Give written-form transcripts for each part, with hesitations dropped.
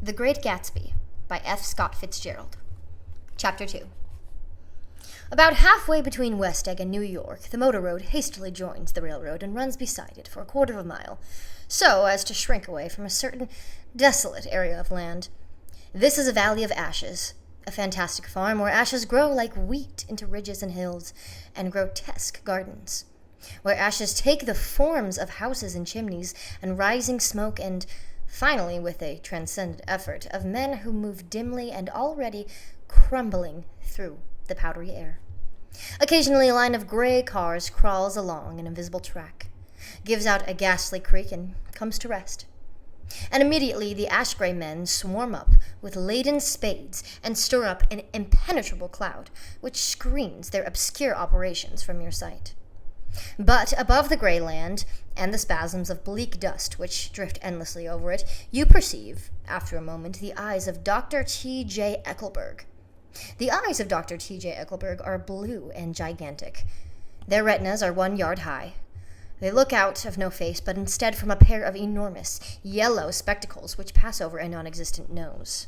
The Great Gatsby by F. Scott Fitzgerald. Chapter 2. About halfway between West Egg and New York, the motor road hastily joins the railroad and runs beside it for a quarter of a mile, so as to shrink away from a certain desolate area of land. This is a valley of ashes, a fantastic farm where ashes grow like wheat into ridges and hills and grotesque gardens, where ashes take the forms of houses and chimneys and rising smoke and, finally, with a transcendent effort, of men who move dimly and already crumbling through the powdery air. Occasionally a line of gray cars crawls along an invisible track, gives out a ghastly creak, and comes to rest. And immediately the ash-gray men swarm up with laden spades and stir up an impenetrable cloud, which screens their obscure operations from your sight. But above the gray land and the spasms of bleak dust which drift endlessly over it, you perceive, after a moment, the eyes of Dr. T.J. Eckelberg. The eyes of Dr. T.J. Eckelberg are blue and gigantic. Their retinas are 1 yard high. They look out of no face, but instead from a pair of enormous, yellow spectacles which pass over a non-existent nose.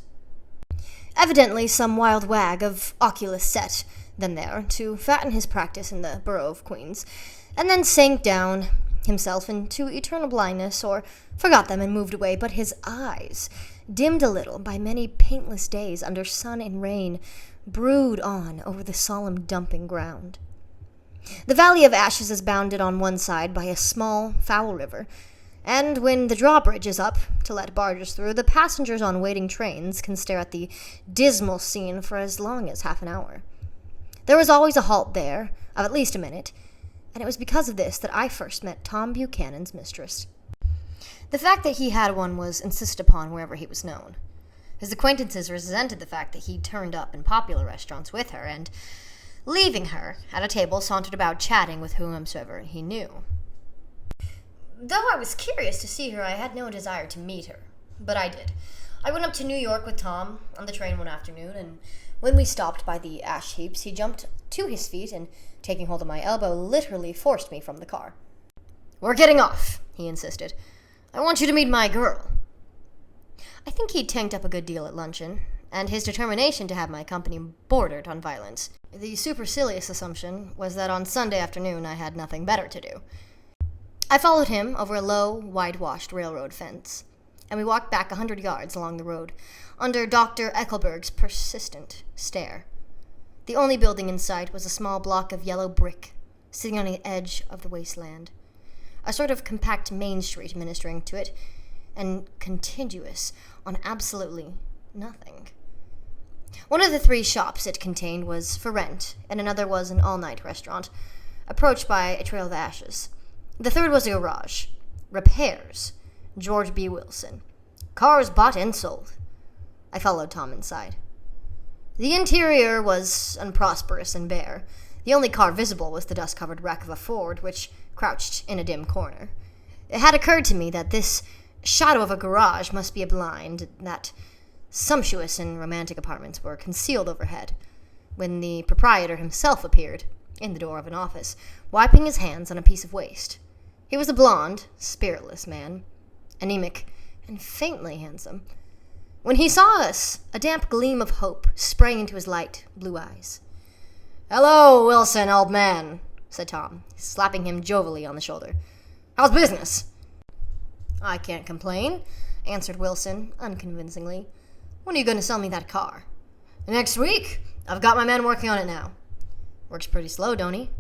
Evidently some wild wag of Oculus set them there to fatten his practice in the borough of Queens, and then sank down himself into eternal blindness, or forgot them and moved away, but his eyes, dimmed a little by many paintless days under sun and rain, brood on over the solemn dumping ground. The Valley of Ashes is bounded on one side by a small, foul river, and when the drawbridge is up to let barges through, the passengers on waiting trains can stare at the dismal scene for as long as half an hour. There was always a halt there, of at least a minute, and it was because of this that I first met Tom Buchanan's mistress. The fact that he had one was insisted upon wherever he was known. His acquaintances resented the fact that he turned up in popular restaurants with her, and, leaving her at a table, sauntered about chatting with whomsoever he knew. Though I was curious to see her, I had no desire to meet her, but I did. I went up to New York with Tom on the train one afternoon, and when we stopped by the ash heaps, he jumped to his feet and, taking hold of my elbow, literally forced me from the car. "We're getting off," he insisted. "I want you to meet my girl." I think he'd tanked up a good deal at luncheon, and his determination to have my company bordered on violence. The supercilious assumption was that on Sunday afternoon I had nothing better to do. I followed him over a low, whitewashed railroad fence, and we walked back 100 yards along the road, under Dr. Eckelberg's persistent stare. The only building in sight was a small block of yellow brick, sitting on the edge of the wasteland, a sort of compact main street ministering to it, and contiguous on absolutely nothing. One of the 3 shops it contained was for rent, and another was an all-night restaurant, approached by a trail of ashes. The third was a garage. Repairs. George B. Wilson. Cars bought and sold. I followed Tom inside. The interior was unprosperous and bare. The only car visible was the dust-covered wreck of a Ford, which crouched in a dim corner. It had occurred to me that this shadow of a garage must be a blind, that sumptuous and romantic apartments were concealed overhead, when the proprietor himself appeared in the door of an office, wiping his hands on a piece of waste. He was a blond, spiritless man, anemic, and faintly handsome. When he saw us, a damp gleam of hope sprang into his light blue eyes. "Hello, Wilson, old man," said Tom, slapping him jovially on the shoulder. "How's business?" "I can't complain," answered Wilson, unconvincingly. "When are you going to sell me that car?" "Next week. I've got my man working on it now." "Works pretty slow, don't he?"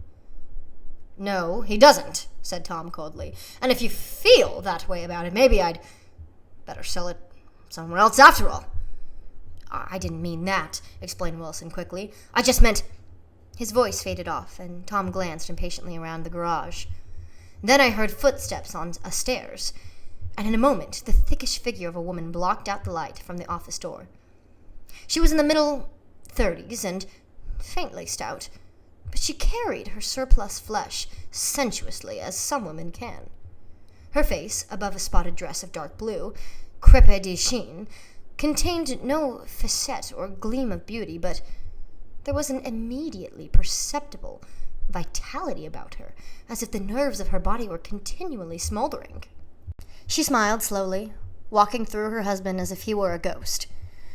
"No, he doesn't," said Tom coldly. "And if you feel that way about it, maybe I'd better sell it somewhere else after all." "I didn't mean that," explained Wilson quickly. "I just meant—" His voice faded off, and Tom glanced impatiently around the garage. Then I heard footsteps on a stairs, and in a moment the thickish figure of a woman blocked out the light from the office door. She was in the middle 30s and faintly stout, but she carried her surplus flesh sensuously, as some women can. Her face, above a spotted dress of dark blue, crêpe de chine, contained no facet or gleam of beauty, but there was an immediately perceptible vitality about her, as if the nerves of her body were continually smoldering. She smiled slowly, walking through her husband as if he were a ghost,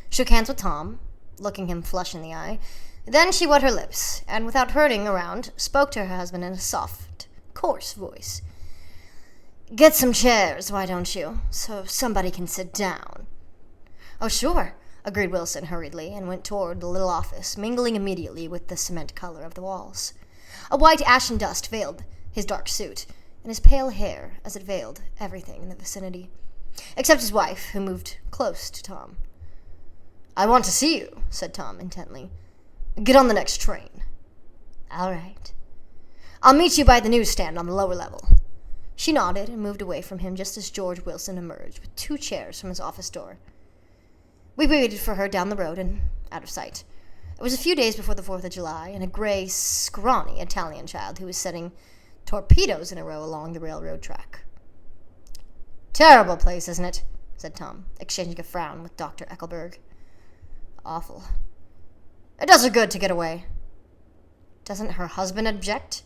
shook hands with Tom, looking him flush in the eye. Then she wet her lips, and without turning around, spoke to her husband in a soft, coarse voice. "Get some chairs, why don't you, so somebody can sit down." "Oh, sure," agreed Wilson hurriedly, and went toward the little office, mingling immediately with the cement color of the walls. A white ashen dust veiled his dark suit, and his pale hair as it veiled everything in the vicinity, except his wife, who moved close to Tom. "I want to see you," said Tom intently. "Get on the next train." "All right. I'll meet you by the newsstand on the lower level." She nodded and moved away from him just as George Wilson emerged with 2 chairs from his office door. We waited for her down the road and out of sight. It was a few days before the 4th of July, and a gray, scrawny Italian child who was setting torpedoes in a row along the railroad track. "Terrible place, isn't it?" said Tom, exchanging a frown with Dr. Eckelberg. "Awful. It does her good to get away." "Doesn't her husband object?"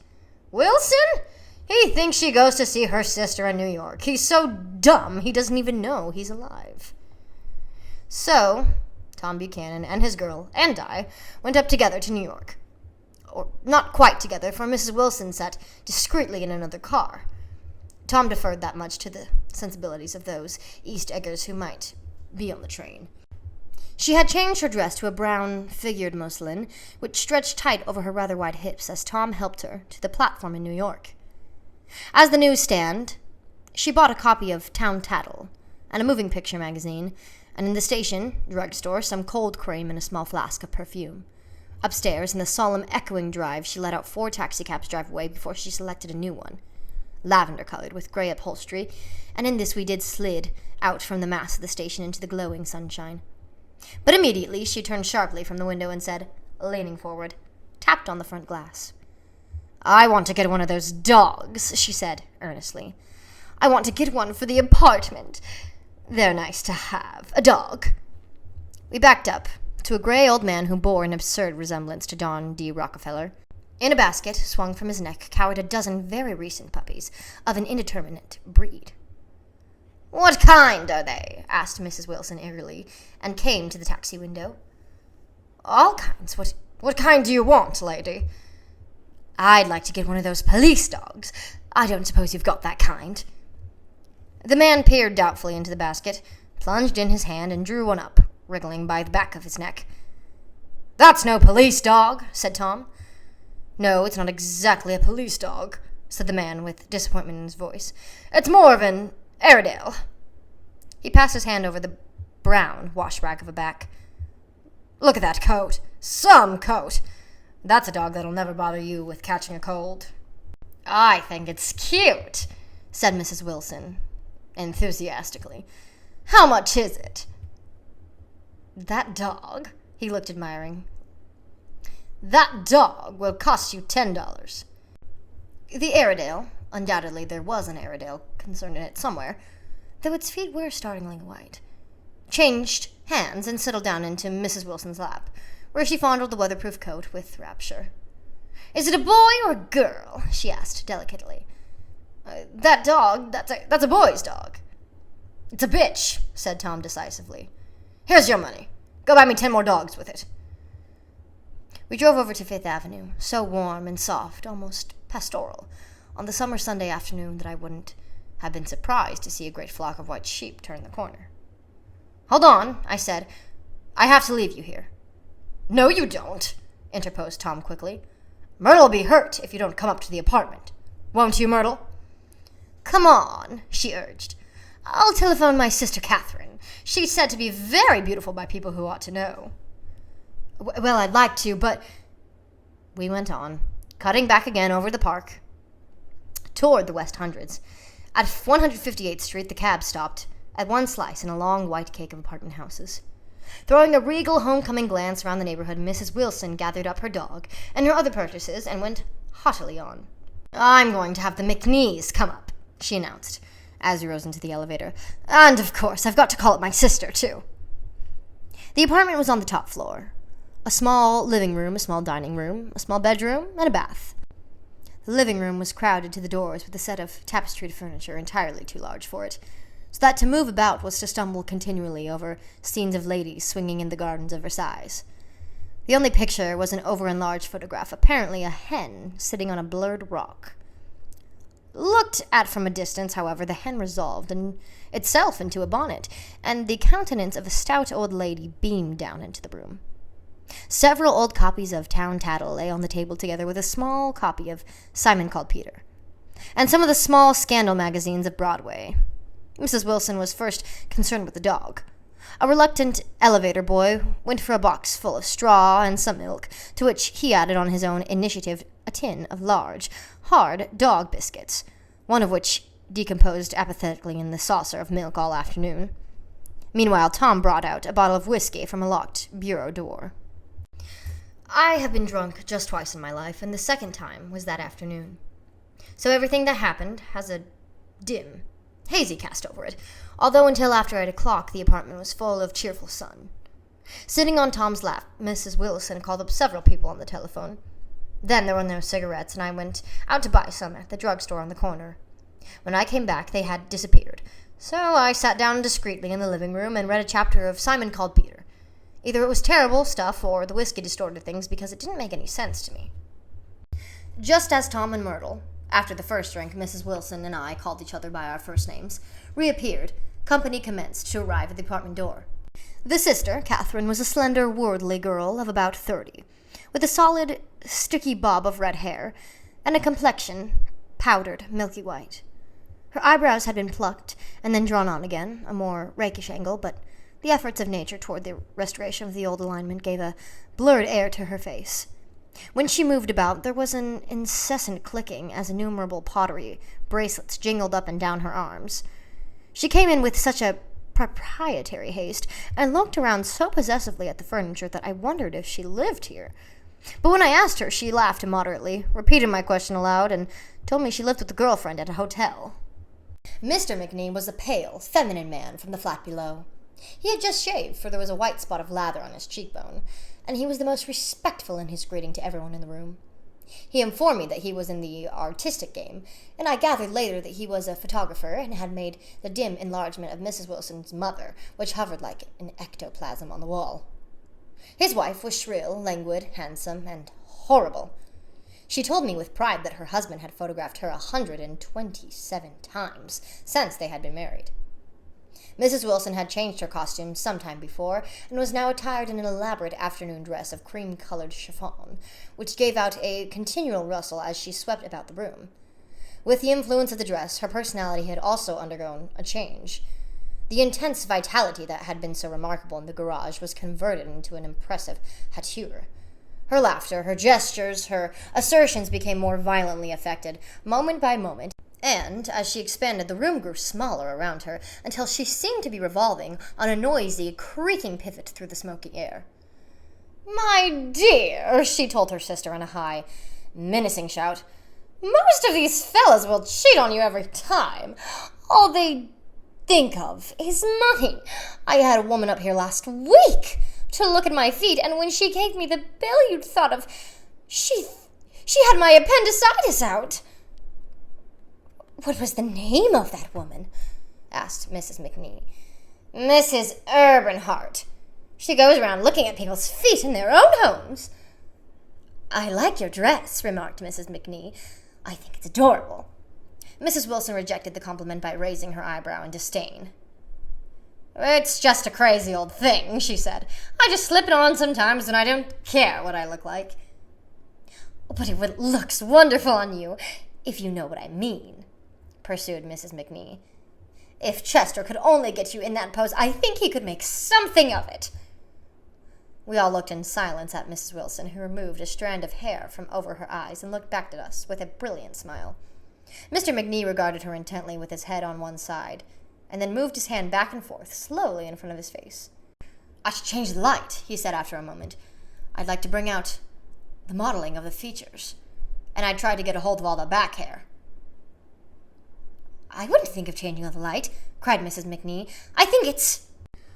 "Wilson? He thinks she goes to see her sister in New York. He's so dumb he doesn't even know he's alive." So, Tom Buchanan and his girl and I went up together to New York. Or not quite together, for Mrs. Wilson sat discreetly in another car. Tom deferred that much to the sensibilities of those East Eggers who might be on the train. She had changed her dress to a brown, figured muslin, which stretched tight over her rather wide hips as Tom helped her to the platform in New York. As the newsstand, she bought a copy of Town Tattle and a moving picture magazine, and in the station drugstore some cold cream and a small flask of perfume. Upstairs, in the solemn, echoing drive, she let out 4 taxicabs drive away before she selected a new one, lavender-colored with gray upholstery, and in this we did slid out from the mass of the station into the glowing sunshine. But immediately she turned sharply from the window and said, leaning forward, tapped on the front glass. "I want to get one of those dogs," she said earnestly. "I want to get one for the apartment. They're nice to have. A dog." We backed up to a gray old man who bore an absurd resemblance to John D. Rockefeller. In a basket, swung from his neck, cowered a dozen very recent puppies of an indeterminate breed. "What kind are they?" asked Mrs. Wilson eagerly, and came to the taxi window. "All kinds. What kind do you want, lady?" "I'd like to get one of those police dogs. I don't suppose you've got that kind." The man peered doubtfully into the basket, plunged in his hand, and drew one up, wriggling by the back of his neck. "That's no police dog," said Tom. "No, it's not exactly a police dog," said the man with disappointment in his voice. "It's more of an Airedale." He passed his hand over the brown wash-rag of a back. "Look at that coat. Some coat. That's a dog that'll never bother you with catching a cold." "I think it's cute," said Mrs. Wilson enthusiastically. "How much is it?" "That dog," he looked admiring. "That dog will cost you $10. The Airedale, undoubtedly there was an Airedale concerned in it somewhere, though its feet were startlingly white, changed hands and settled down into Mrs. Wilson's lap, where she fondled the weatherproof coat with rapture. "Is it a boy or a girl?" she asked delicately. That dog, that's a boy's dog." "It's a bitch," said Tom decisively. "Here's your money. Go buy me 10 more dogs with it." We drove over to Fifth Avenue, so warm and soft, almost pastoral, on the summer Sunday afternoon that I wouldn't have been surprised to see a great flock of white sheep turn the corner. "Hold on," I said. "I have to leave you here." "No, you don't," interposed Tom quickly. "Myrtle'll be hurt if you don't come up to the apartment. Won't you, Myrtle?" "Come on," she urged. "I'll telephone my sister Catherine. She's said to be very beautiful by people who ought to know." "Well, I'd like to, but—" We went on, cutting back again over the park, toward the West Hundreds. At 158th Street, the cab stopped, at one slice in a long white cake of apartment houses. Throwing a regal homecoming glance around the neighborhood, Mrs. Wilson gathered up her dog and her other purchases and went haughtily on. "I'm going to have the McNees come up," she announced, as we rose into the elevator. "And, of course, I've got to call up my sister, too." The apartment was on the top floor. A small living room, a small dining room, a small bedroom, and a bath. The living room was crowded to the doors with a set of tapestried furniture entirely too large for it. so that to move about was to stumble continually over scenes of ladies swinging in the gardens of Versailles. The only picture was an over-enlarged photograph, apparently a hen sitting on a blurred rock. Looked at from a distance, however, the hen resolved itself into a bonnet, and the countenance of a stout old lady beamed down into the room. Several old copies of Town Tattle lay on the table together with a small copy of Simon Called Peter, and some of the small scandal magazines of Broadway. Mrs. Wilson was first concerned with the dog. A reluctant elevator boy went for a box full of straw and some milk, to which he added on his own initiative a tin of large, hard dog biscuits, one of which decomposed apathetically in the saucer of milk all afternoon. Meanwhile, Tom brought out a bottle of whiskey from a locked bureau door. I have been drunk just twice in my life, and the second time was that afternoon. So everything that happened has a dim, hazy cast over it, although until after 8 o'clock the apartment was full of cheerful sun. Sitting on Tom's lap, Mrs. Wilson called up several people on the telephone. Then there were no cigarettes, and I went out to buy some at the drugstore on the corner. When I came back, they had disappeared, so I sat down discreetly in the living room and read a chapter of Simon Called Peter. Either it was terrible stuff, or the whiskey distorted things, because it didn't make any sense to me. Just as Tom and Myrtle, after the first drink, Mrs. Wilson and I called each other by our first names, reappeared, company commenced to arrive at the apartment door. The sister, Catherine, was a slender, worldly girl of about 30, with a solid, sticky bob of red hair, and a complexion powdered milky white. Her eyebrows had been plucked and then drawn on again, a more rakish angle, but the efforts of nature toward the restoration of the old alignment gave a blurred air to her face. When she moved about, there was an incessant clicking as innumerable pottery bracelets jingled up and down her arms. She came in with such a proprietary haste and looked around so possessively at the furniture that I wondered if she lived here. But when I asked her, she laughed immoderately, repeated my question aloud, and told me she lived with a girlfriend at a hotel. Mr. McNee was a pale, feminine man from the flat below. He had just shaved, for there was a white spot of lather on his cheekbone, and he was the most respectful in his greeting to everyone in the room. He informed me that he was in the artistic game, and I gathered later that he was a photographer and had made the dim enlargement of Mrs. Wilson's mother, which hovered like an ectoplasm on the wall. His wife was shrill, languid, handsome, and horrible. She told me with pride that her husband had photographed her 127 times since they had been married. Mrs. Wilson had changed her costume some time before, and was now attired in an elaborate afternoon dress of cream-colored chiffon, which gave out a continual rustle as she swept about the room. With the influence of the dress, her personality had also undergone a change. The intense vitality that had been so remarkable in the garage was converted into an impressive hauteur. Her laughter, her gestures, her assertions became more violently affected, moment by moment, and, as she expanded, the room grew smaller around her, until she seemed to be revolving on a noisy, creaking pivot through the smoky air. "My dear," she told her sister in a high, menacing shout, "most of these fellas will cheat on you every time. All they think of is money. I had a woman up here last week to look at my feet, and when she gave me the bill, you'd thought of... She had my appendicitis out." "What was the name of that woman?" asked Mrs. McNee. "Mrs. Urbanhart. She goes around looking at people's feet in their own homes." "I like your dress," remarked Mrs. McNee. "I think it's adorable." Mrs. Wilson rejected the compliment by raising her eyebrow in disdain. "It's just a crazy old thing," she said. "I just slip it on sometimes, and I don't care what I look like." "But it looks wonderful on you, if you know what I mean," pursued Mrs. McNee. "If Chester could only get you in that pose, I think he could make something of it." We all looked in silence at Mrs. Wilson, who removed a strand of hair from over her eyes and looked back at us with a brilliant smile. Mr. McNee regarded her intently with his head on one side, and then moved his hand back and forth slowly in front of his face. "I should change the light," he said after a moment. "I'd like to bring out the modeling of the features, and I'd try to get a hold of all the back hair." "I wouldn't think of changing the light," cried Mrs. McNee. "I think it's—"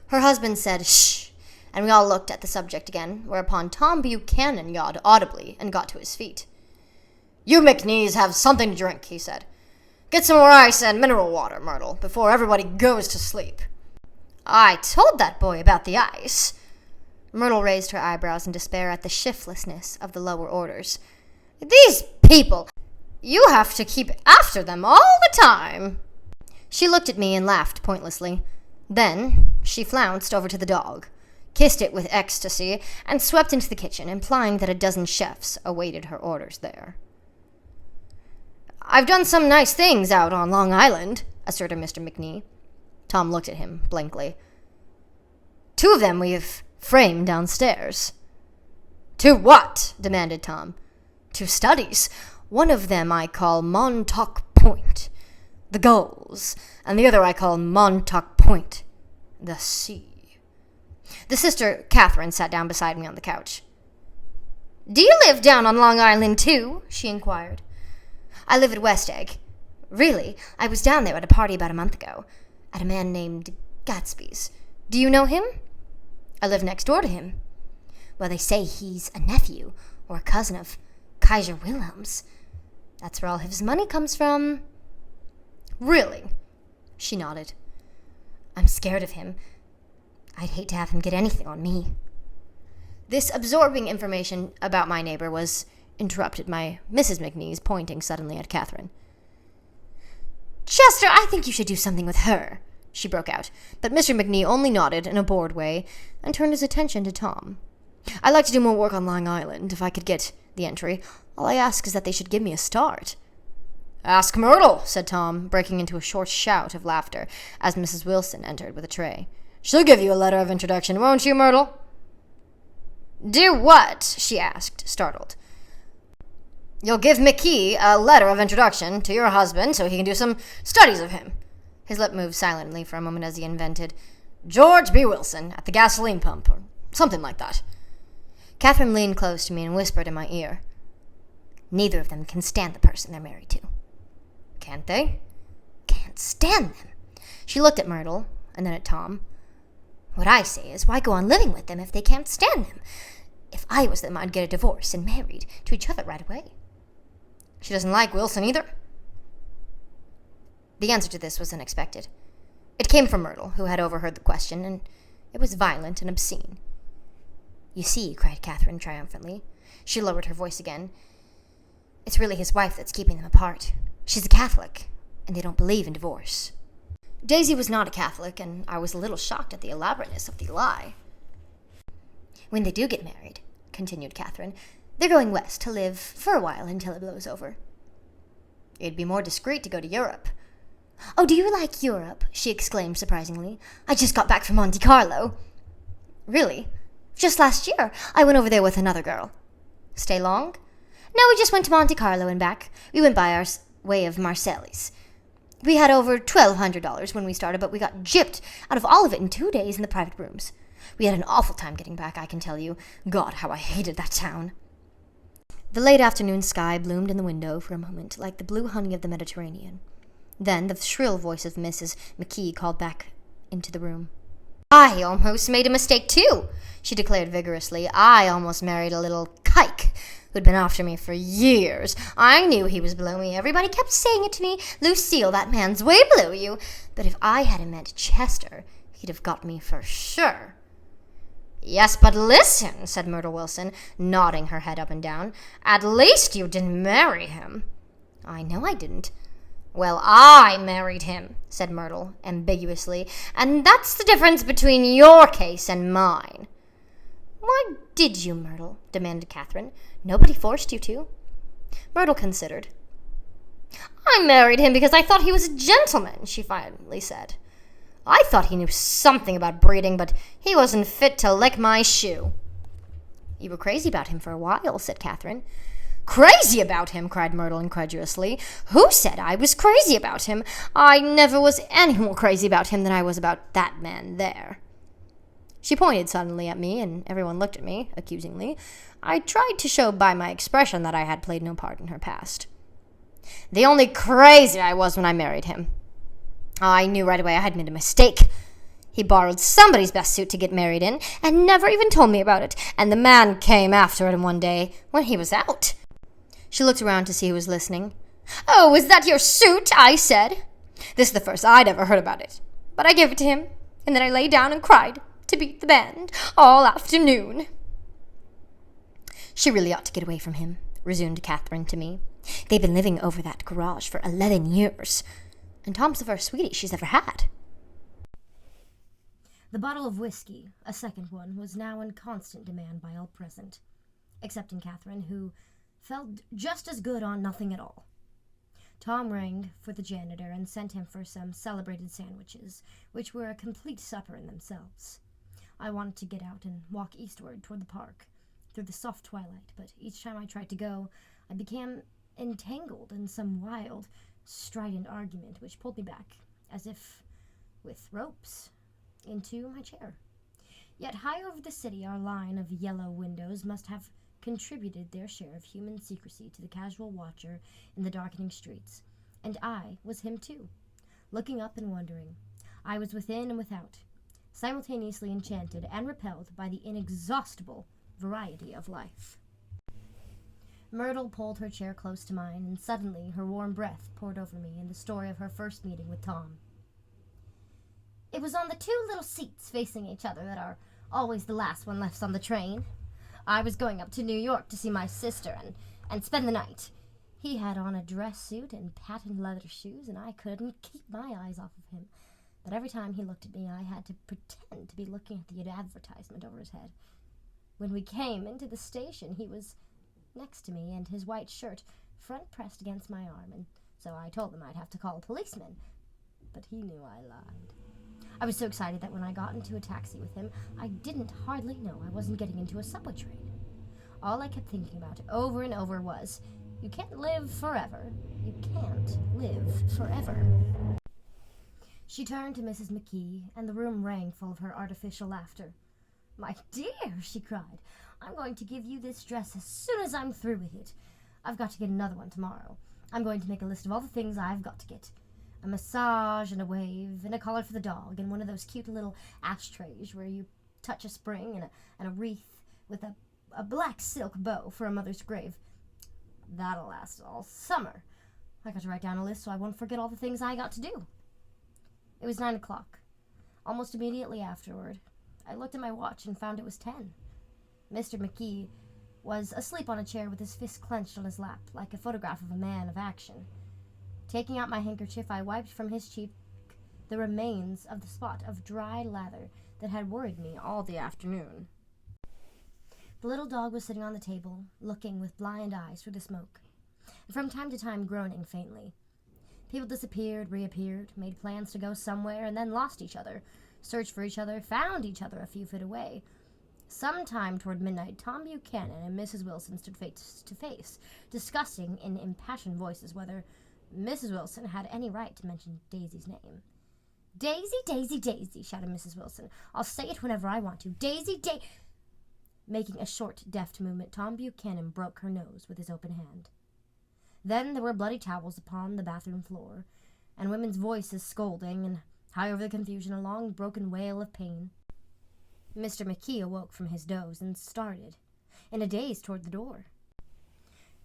Her husband said, "Shh," and we all looked at the subject again, whereupon Tom Buchanan yawned audibly and got to his feet. "You McNees have something to drink," he said. Get some more ice and mineral water, Myrtle, before everybody goes to sleep. I told that boy about the ice. Myrtle raised her eyebrows in despair at the shiftlessness of the lower orders. These people, you have to keep after them all the time. She looked at me and laughed pointlessly. Then she flounced over to the dog, kissed it with ecstasy, and swept into the kitchen, implying that a dozen chefs awaited her orders there. I've done some nice things out on Long Island, asserted Mr. McNee. Tom looked at him blankly. 2 of them we've framed downstairs. 2 what? Demanded Tom. 2 studies. One of them I call Montauk Point, the gulls, and the other I call Montauk Point, the sea. The sister, Catherine, sat down beside me on the couch. Do you live down on Long Island, too? She inquired. I live at West Egg. Really, I was down there at a party about a month ago, at a man named Gatsby's. Do you know him? I live next door to him. Well, they say he's a nephew or a cousin of Kaiser Wilhelm's. That's where all his money comes from. Really? She nodded. I'm scared of him. I'd hate to have him get anything on me. This absorbing information about my neighbor was interrupted by Mrs. McNee's pointing suddenly at Catherine. Chester, I think you should do something with her, she broke out, but Mr. McNee only nodded in a bored way and turned his attention to Tom. I'd like to do more work on Long Island, if I could get the entry. All I ask is that they should give me a start. Ask Myrtle, said Tom, breaking into a short shout of laughter as Mrs. Wilson entered with a tray. She'll give you a letter of introduction, won't you, Myrtle? Do what? She asked, startled. You'll give McKee a letter of introduction to your husband so he can do some studies of him. His lip moved silently for a moment as he invented George B. Wilson at the gasoline pump, or something like that. Catherine leaned close to me and whispered in my ear. Neither of them can stand the person they're married to. Can't they? Can't stand them. She looked at Myrtle and then at Tom. What I say is, why go on living with them if they can't stand them? If I was them, I'd get a divorce and married to each other right away. She doesn't like Wilson either? The answer to this was unexpected. It came from Myrtle, who had overheard the question, and it was violent and obscene. You see, cried Catherine triumphantly. She lowered her voice again. It's really his wife that's keeping them apart. She's a Catholic, and they don't believe in divorce. Daisy was not a Catholic, and I was a little shocked at the elaborateness of the lie. When they do get married, continued Catherine, they're going west to live for a while until it blows over. It'd be more discreet to go to Europe. Oh, do you like Europe? She exclaimed surprisingly. I just got back from Monte Carlo. Really? Just last year, I went over there with another girl. Stay long? No, we just went to Monte Carlo and back. We went by our way of Marseilles. We had over $1,200 when we started, but we got gypped out of all of it in 2 days in the private rooms. We had an awful time getting back, I can tell you. God, how I hated that town. The late afternoon sky bloomed in the window for a moment, like the blue honey of the Mediterranean. Then the shrill voice of Mrs. McKee called back into the room. I almost made a mistake, too, she declared vigorously. I almost married a little kike who'd been after me for years. I knew he was below me. Everybody kept saying it to me. Lucille, that man's way below you. But if I hadn't met Chester, he'd have got me for sure. Yes, but listen, said Myrtle Wilson, nodding her head up and down. At least you didn't marry him. I know I didn't. Well, I married him, said Myrtle ambiguously, and that's the difference between your case and mine. Why did you, Myrtle? Demanded Catherine. Nobody forced you to. Myrtle considered. I married him because I thought he was a gentleman, she finally said. I thought he knew something about breeding, but he wasn't fit to lick my shoe. You were crazy about him for a while, said Catherine. Crazy about him, cried Myrtle incredulously. Who said I was crazy about him? I never was any more crazy about him than I was about that man there. She pointed suddenly at me, and everyone looked at me, accusingly. I tried to show by my expression that I had played no part in her past. The only crazy I was when I married him. I knew right away I had made a mistake. He borrowed somebody's best suit to get married in, and never even told me about it, and the man came after him one day when he was out. She looked around to see who was listening. "Oh, is that your suit?" I said. This is the first I'd ever heard about it, but I gave it to him, and then I lay down and cried to beat the band all afternoon. "She really ought to get away from him," resumed Catherine to me. "They've been living over that garage for 11 years, and Tom's the first sweetie she's ever had." The bottle of whiskey, a second one, was now in constant demand by all present, excepting Catherine, who felt just as good on nothing at all. Tom rang for the janitor and sent him for some celebrated sandwiches, which were a complete supper in themselves. I wanted to get out and walk eastward toward the park, through the soft twilight, but each time I tried to go, I became entangled in some wild, strident argument which pulled me back, as if with ropes, into my chair. Yet high over the city our line of yellow windows must have contributed their share of human secrecy to the casual watcher in the darkening streets, and I was him too, looking up and wondering. I was within and without, simultaneously enchanted and repelled by the inexhaustible variety of life. Myrtle pulled her chair close to mine, and suddenly her warm breath poured over me in the story of her first meeting with Tom. "It was on the two little seats facing each other that are always the last one left on the train. I was going up to New York to see my sister and spend the night. He had on a dress suit and patent leather shoes, and I couldn't keep my eyes off of him. But every time he looked at me, I had to pretend to be looking at the advertisement over his head. When we came into the station, he was next to me, and his white shirt front pressed against my arm, and so I told him I'd have to call a policeman. But he knew I lied. I was so excited that when I got into a taxi with him, I didn't hardly know I wasn't getting into a subway train. All I kept thinking about over and over was, you can't live forever. You can't live forever." She turned to Mrs. McKee, and the room rang full of her artificial laughter. "My dear," she cried, "I'm going to give you this dress as soon as I'm through with it. I've got to get another one tomorrow. I'm going to make a list of all the things I've got to get. A massage and a wave and a collar for the dog and one of those cute little ashtrays where you touch a spring and a wreath with a black silk bow for a mother's grave. That'll last all summer. I got to write down a list so I won't forget all the things I got to do." It was 9 o'clock. Almost immediately afterward, I looked at my watch and found it was 10. Mr. McKee was asleep on a chair with his fist clenched on his lap, like a photograph of a man of action. Taking out my handkerchief, I wiped from his cheek the remains of the spot of dry lather that had worried me all the afternoon. The little dog was sitting on the table, looking with blind eyes through the smoke, and from time to time groaning faintly. People disappeared, reappeared, made plans to go somewhere, and then lost each other, searched for each other, found each other a few feet away. Sometime toward midnight, Tom Buchanan and Mrs. Wilson stood face to face, discussing in impassioned voices whether Mrs. Wilson had any right to mention Daisy's name. "Daisy, Daisy, Daisy," shouted Mrs. Wilson. "I'll say it whenever I want to. Daisy, Making a short, deft movement, Tom Buchanan broke her nose with his open hand. Then there were bloody towels upon the bathroom floor, and women's voices scolding, and high over the confusion a long, broken wail of pain. Mr. McKee awoke from his doze and started, in a daze, toward the door.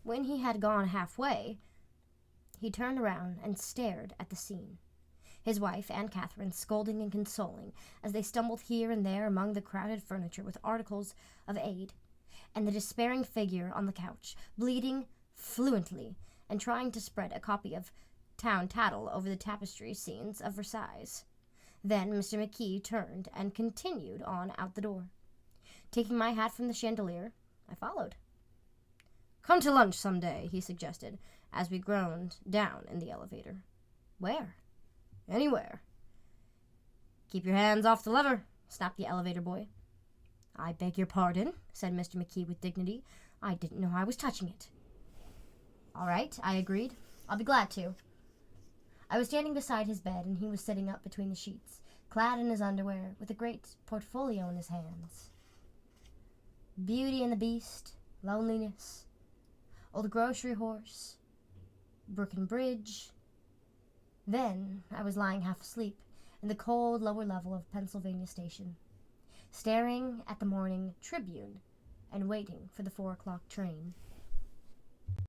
When he had gone halfway, he turned around and stared at the scene, his wife and Catherine scolding and consoling as they stumbled here and there among the crowded furniture with articles of aid, and the despairing figure on the couch, bleeding fluently and trying to spread a copy of Town Tattle over the tapestry scenes of Versailles. Then Mr. McKee turned and continued on out the door. Taking my hat from the chandelier, I followed. "Come to lunch some day," he suggested, as we groaned down in the elevator. "Where?" "Anywhere." "Keep your hands off the lever," snapped the elevator boy. "I beg your pardon," said Mr. McKee with dignity. "I didn't know I was touching it." "All right," I agreed. "I'll be glad to." I was standing beside his bed, and he was sitting up between the sheets, clad in his underwear, with a great portfolio in his hands. Beauty and the Beast, Loneliness, Old Grocery Horse, Brooklyn Bridge. Then I was lying half asleep in the cold lower level of Pennsylvania Station, staring at the morning Tribune and waiting for the 4 o'clock train.